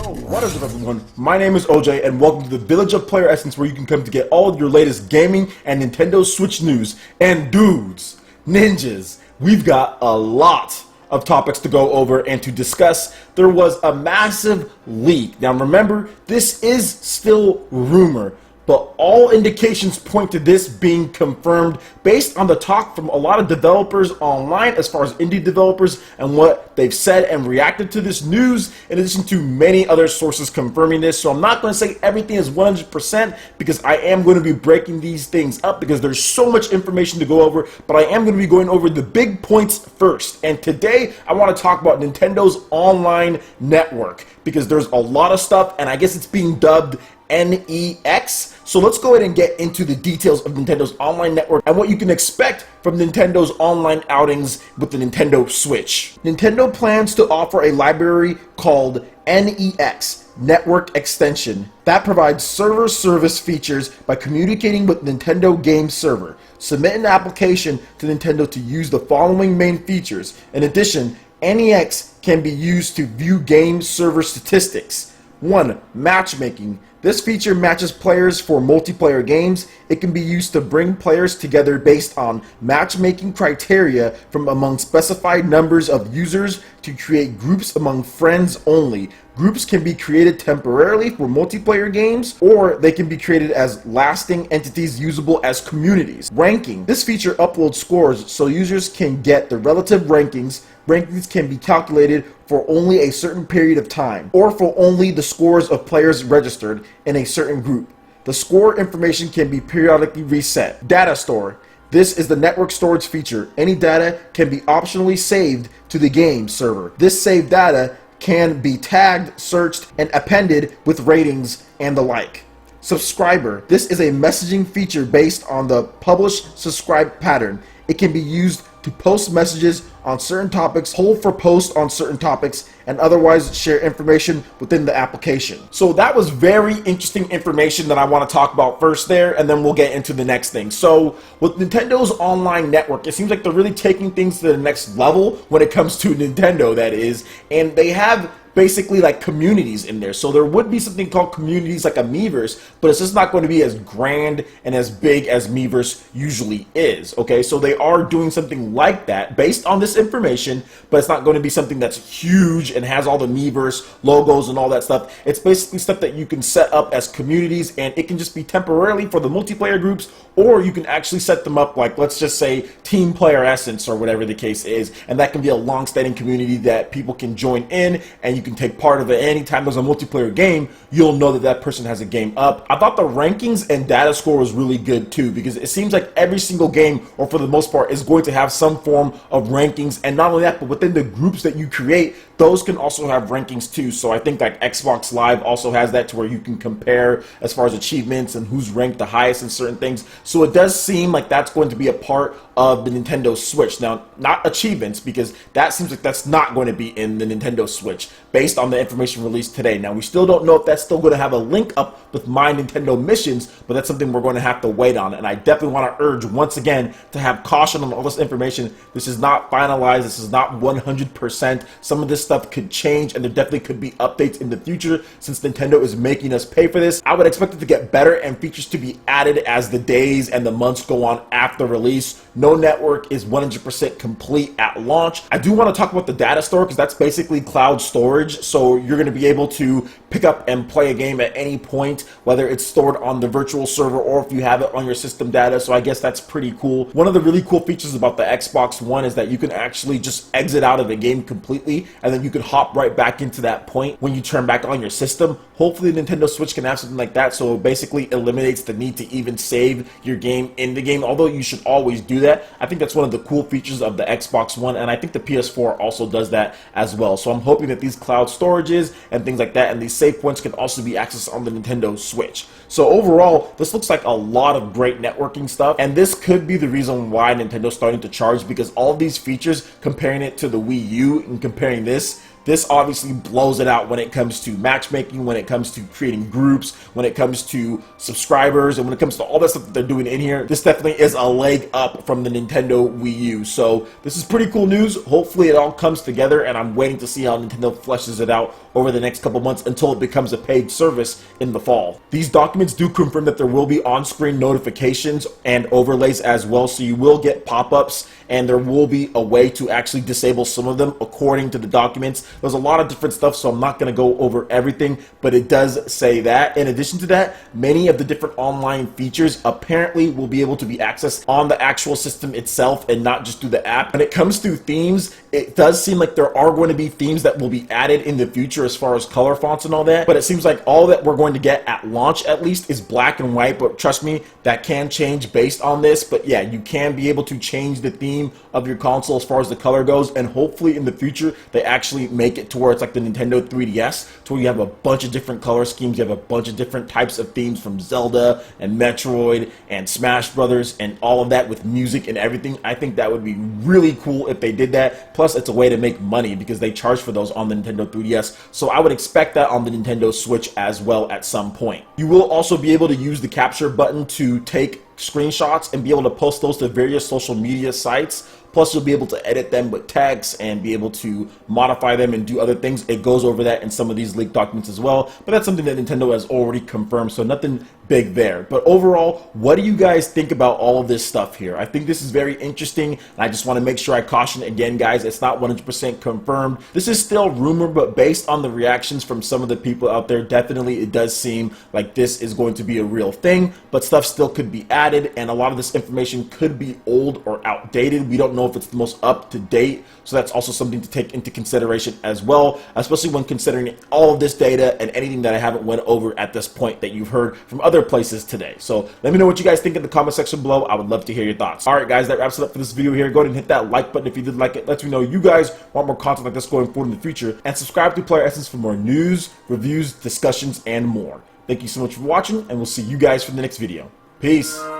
What is up, everyone? My name is OJ, and welcome to the Village of PlayerEssence, where you can come to get all of your latest gaming and Nintendo Switch news. And dudes, ninjas, we've got a lot of topics to go over and to discuss. There was a massive leak. Now remember, this is still rumor, but all indications point to this being confirmed based on the talk from a lot of developers online, as far as indie developers, and what they've said and reacted to this news, in addition to many other sources confirming this. So I'm not going to say everything is 100% because I am going to be breaking these things up because there's so much information to go over, but I am going to be going over the big points first. And today I want to talk about Nintendo's online network because there's a lot of stuff, and I guess it's being dubbed NEX. So let's go ahead and get into the details of Nintendo's online network and what you can expect from Nintendo's online outings with the Nintendo Switch. Nintendo plans to offer a library called NEX, Network Extension, that provides server service features by communicating with Nintendo Game Server. Submit an application to Nintendo to use the following main features. In addition, NEX can be used to view game server statistics. 1. Matchmaking. This feature matches players for multiplayer games. It can be used to bring players together based on matchmaking criteria from among specified numbers of users to create groups among friends only. Groups can be created temporarily for multiplayer games, or they can be created as lasting entities usable as communities. Ranking. This feature uploads scores so users can get the relative rankings. Rankings can be calculated for only a certain period of time, or for only the scores of players registered in a certain group. The score information can be periodically reset. Data store. This is the network storage feature. Any data can be optionally saved to the game server. This saved data can be tagged, searched, and appended with ratings and the like. Subscriber. This is a messaging feature based on the publish-subscribe pattern. It can be used to post messages on certain topics, hold for posts on certain topics, and otherwise share information within the application. So that was very interesting information that I want to talk about first there, and then we'll get into the next thing. So with Nintendo's online network, it seems like they're really taking things to the next level when it comes to Nintendo, that is, and they have basically like communities in there. So there would be something called communities like a Miiverse, but it's just not going to be as grand and as big as Miiverse usually is. Okay, so they are doing something like that based on this information, but it's not going to be something that's huge and has all the Miiverse logos and all that stuff. It's basically stuff that you can set up as communities, and it can just be temporarily for the multiplayer groups, or you can actually set them up like, let's just say, Team PlayerEssence or whatever the case is, and that can be a long-standing community that people can join in, and you can take part of it. Anytime there's a multiplayer game, you'll know that that person has a game up. I thought the rankings and data score was really good too, because it seems like every single game, or for the most part, is going to have some form of rankings. And not only that, but within the groups that you create, those can also have rankings too. So I think like Xbox Live also has that, to where you can compare as far as achievements and who's ranked the highest in certain things. So it does seem like that's going to be a part of the Nintendo Switch. Now, not achievements, because that seems like that's not going to be in the Nintendo Switch based on the information released today. Now, we still don't know if that's still going to have a link up with My Nintendo Missions, but that's something we're going to have to wait on. And I definitely want to urge once again to have caution on all this information. This is not finalized. This is not 100%. Some of this stuff could change, and there definitely could be updates in the future since Nintendo is making us pay for this. I would expect it to get better and features to be added as the days and the months go on after release. No network is 100% complete at launch. I do want to talk about the data store, because that's basically cloud storage. So you're going to be able to pick up and play a game at any point, whether it's stored on the virtual server or if you have it on your system data. So I guess that's pretty cool. One of the really cool features about the Xbox One is that you can actually just exit out of the game completely, and then you can hop right back into that point when you turn back on your system. Hopefully the Nintendo Switch can have something like that, so it basically eliminates the need to even save your game in the game, although you should always do that. I think that's one of the cool features of the Xbox One, and I think the PS4 also does that as well. So I'm hoping that these cloud storages and things like that, and these save points, can also be accessed on the Nintendo Switch. So overall, this looks like a lot of great networking stuff, and this could be the reason why Nintendo's starting to charge, because all of these features, comparing it to the Wii U and comparing this This obviously blows it out when it comes to matchmaking, when it comes to creating groups, when it comes to subscribers, and when it comes to all that stuff that they're doing in here. This definitely is a leg up from the Nintendo Wii U. So this is pretty cool news. Hopefully it all comes together, and I'm waiting to see how Nintendo fleshes it out over the next couple months until it becomes a paid service in the fall. These documents do confirm that there will be on-screen notifications and overlays as well, so you will get pop-ups, and there will be a way to actually disable some of them according to the documents. There's a lot of different stuff, so I'm not going to go over everything, but it does say that. In addition to that, many of the different online features apparently will be able to be accessed on the actual system itself and not just through the app. When it comes to themes, it does seem like there are going to be themes that will be added in the future as far as color fonts and all that, but it seems like all that we're going to get at launch at least is black and white. But trust me, that can change based on this. But yeah, you can be able to change the theme of your console as far as the color goes, and hopefully in the future they actually make it to where it's like the Nintendo 3DS, to where you have a bunch of different color schemes, you have a bunch of different types of themes from Zelda and Metroid and Smash Brothers and all of that with music and everything. I think that would be really cool if they did that. Plus it's a way to make money because they charge for those on the Nintendo 3DS, so I would expect that on the Nintendo Switch as well at some point. You will also be able to use the capture button to take screenshots and be able to post those to various social media sites. Plus, you'll be able to edit them with text and be able to modify them and do other things. It goes over that in some of these leaked documents as well, but that's something that Nintendo has already confirmed, so nothing big there. But overall, what do you guys think about all of this stuff here? I think this is very interesting, and I just want to make sure I caution again, guys, it's not 100% confirmed. This is still rumor, but based on the reactions from some of the people out there, definitely it does seem like this is going to be a real thing, but stuff still could be added, and a lot of this information could be old or outdated. We don't know if it's the most up-to-date, so that's also something to take into consideration as well, especially when considering all of this data and anything that I haven't went over at this point that you've heard from other places today. So let me know what you guys think in the comment section below. I would love to hear your thoughts. Alright guys, that wraps it up for this video here. Go ahead and hit that like button if you did like it. Let me know you guys want more content like this going forward in the future, and subscribe to PlayerEssence for more news, reviews, discussions, and more. Thank you so much for watching, and we'll see you guys for the next video. Peace!